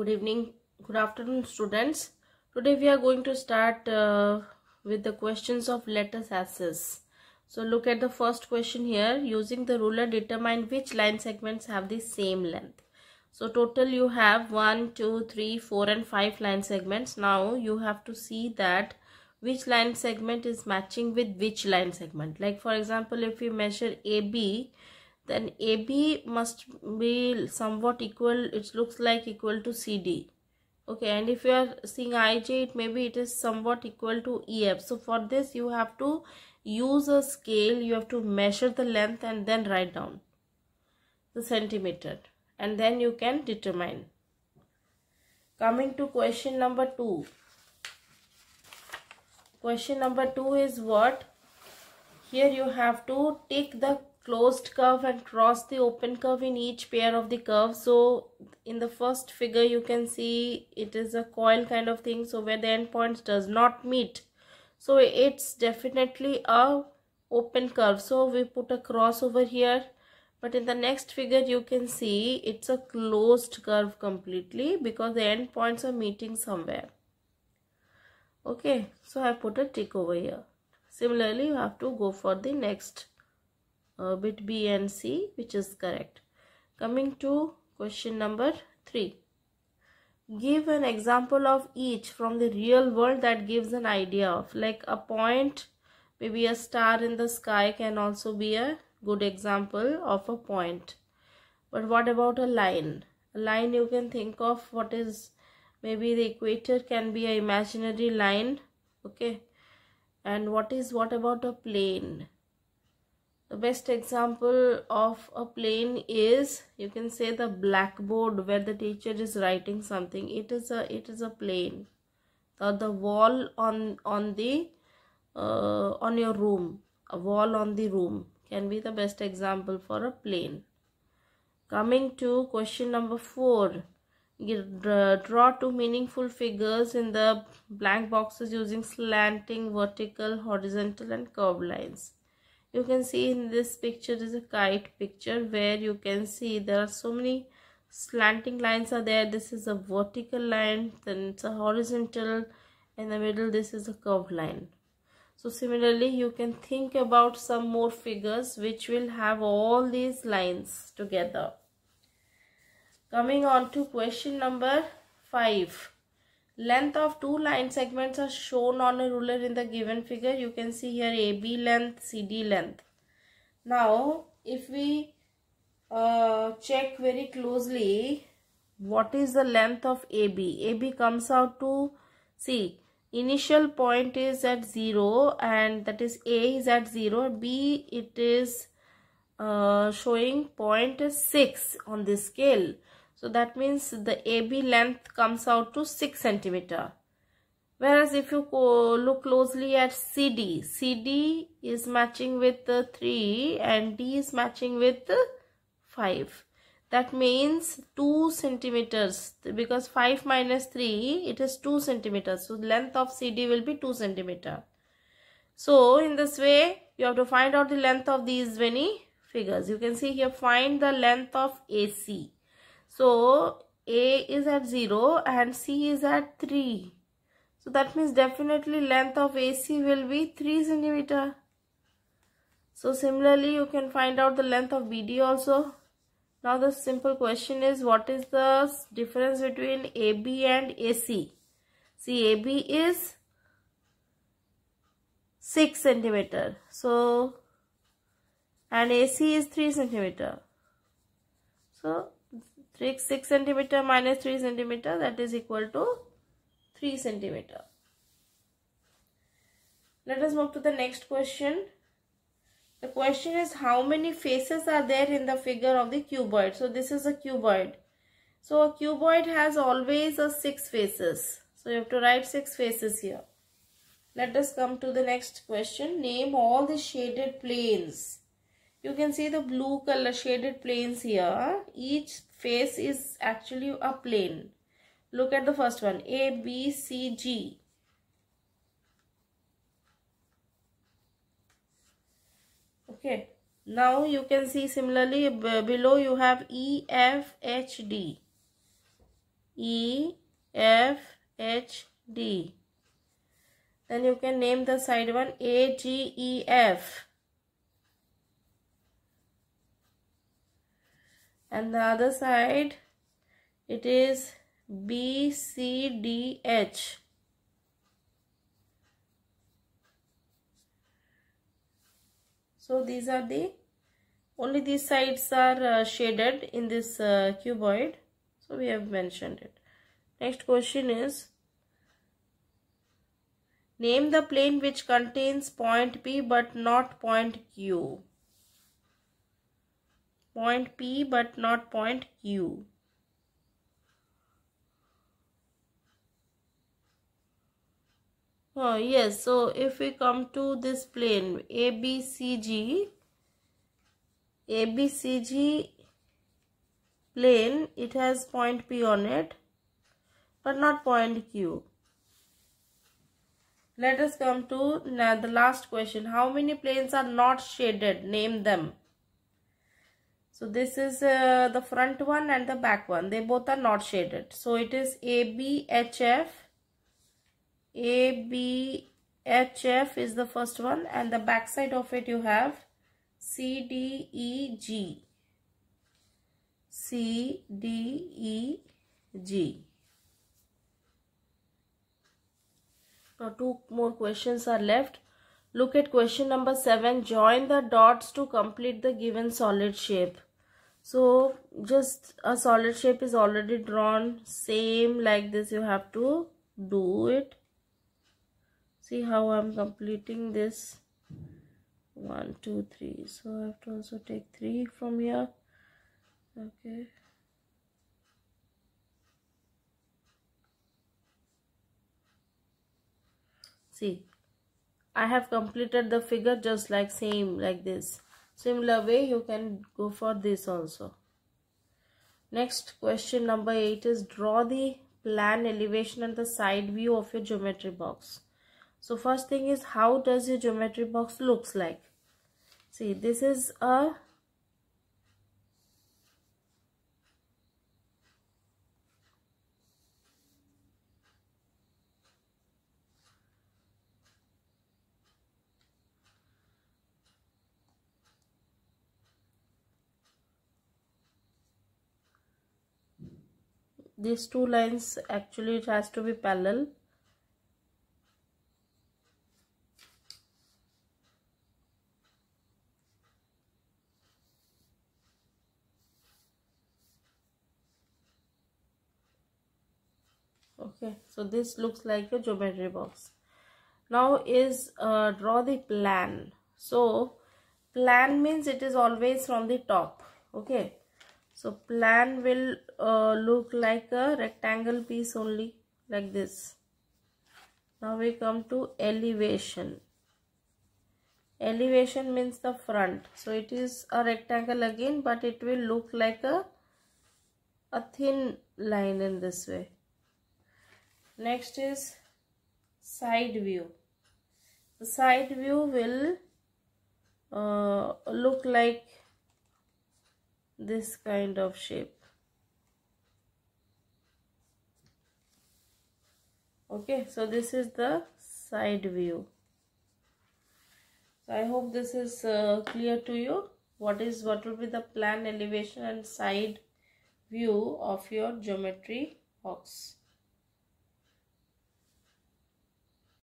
Good evening, good afternoon, students. Today we are going to start with the questions of let us assess. So look at the first question here. Using the ruler, determine which line segments have the same length. So total you have 1, 2, 3, 4 and 5 line segments. Now you have to see that which line segment is matching with which line segment. Like for example, if we measure AB, then AB must be somewhat equal, it looks like equal to CD. Okay, and if you are seeing IJ, it is somewhat equal to EF. So for this you have to use a scale, you have to measure the length and then write down the centimeter, and then you can determine. Coming to question number 2. Question number 2 is what? Here you have to take the closed curve and cross the open curve in each pair of the curve. So in the first figure you can see it is a coil kind of thing, so where the endpoints does not meet, so it's definitely a open curve, so we put a cross over here. But in the next figure you can see it's a closed curve completely because the endpoints are meeting somewhere. Okay, so I put a tick over here. Similarly you have to go for the next bit B and C, which is correct. Coming to question number 3. Give an example of each from the real world that gives an idea of, like a point, maybe a star in the sky can also be a good example of a point. But what about a line? A line you can think of what is, maybe the equator can be an imaginary line. Okay, and what about a plane? The best example of a plane is, you can say, the blackboard where the teacher is writing something. It is a plane. The wall on your room, a wall on the room can be the best example for a plane. Coming to question number 4. Draw 2 meaningful figures in the blank boxes using slanting, vertical, horizontal and curved lines. You can see in this picture is a kite picture where you can see there are so many slanting lines are there. This is a vertical line, then it's a horizontal, in the middle this is a curved line. So similarly you can think about some more figures which will have all these lines together. Coming on to question number 5. Length of 2 line segments are shown on a ruler in the given figure. You can see here AB length, CD length. Now if we check very closely, what is the length of AB? AB comes out to, see, initial point is at 0 and that is A is at 0. B it is showing 0.6 on this scale. So that means the AB length comes out to 6 centimeter. Whereas if you look closely at CD, CD is matching with 3 and D is matching with 5. That means 2 centimeters, because 5 minus 3, it is 2 centimeters. So length of CD will be 2 centimeter. So in this way, you have to find out the length of these many figures. You can see here, find the length of AC. So A is at 0 and C is at 3. So that means definitely length of AC will be 3 centimeter. So similarly you can find out the length of BD also. Now the simple question is, what is the difference between AB and AC? See, AB is 6 centimeter. So, and AC is 3 centimeter. So 6 centimeter minus 3 centimeter, that is equal to 3 centimeter. Let us move to the next question. The question is, how many faces are there in the figure of the cuboid? So this is a cuboid. So a cuboid has always 6 faces. So you have to write 6 faces here. Let us come to the next question. Name all the shaded planes. You can see the blue color shaded planes here. Each face is actually a plane. Look at the first one, A, B, C, G. Okay, now you can see similarly below you have E, F, H, D. E, F, H, D. Then you can name the side one A, G, E, F. And the other side, it is B, C, D, H. So these are only these sides are shaded in this cuboid. So we have mentioned it. Next question is, name the plane which contains point P but not point Q. Point P but not point Q. Oh yes, so if we come to this plane ABCG plane, it has point P on it but not point Q. Let us come to now the last question. How many planes are not shaded? Name them. So this is the front one and the back one. They both are not shaded. So it is ABHF. ABHF is the first one, and the back side of it you have CDEG. CDEG. Now 2 more questions are left. Look at question number 7. Join the dots to complete the given solid shape. So just a solid shape is already drawn. Same like this you have to do it. See how I am completing this. 1, 2, 3. So I have to also take 3 from here. Okay. See, I have completed the figure just like same like this. Similar way you can go for this also. Next question number 8 is draw the plan, elevation and the side view of your geometry box. So first thing is, how does your geometry box looks like? See, this is a these 2 lines actually it has to be parallel. Okay, so this looks like a geometry box. Now is draw the plan. So plan means it is always from the top. Okay, so plan will look like a rectangle piece only like this. Now we come to elevation. Elevation means the front. So it is a rectangle again, but it will look like a thin line in this way. Next is side view. The side view will look like this kind of shape. Okay, so this is the side view. So I hope this is clear to you. What will be the plan, elevation and side view of your geometry box.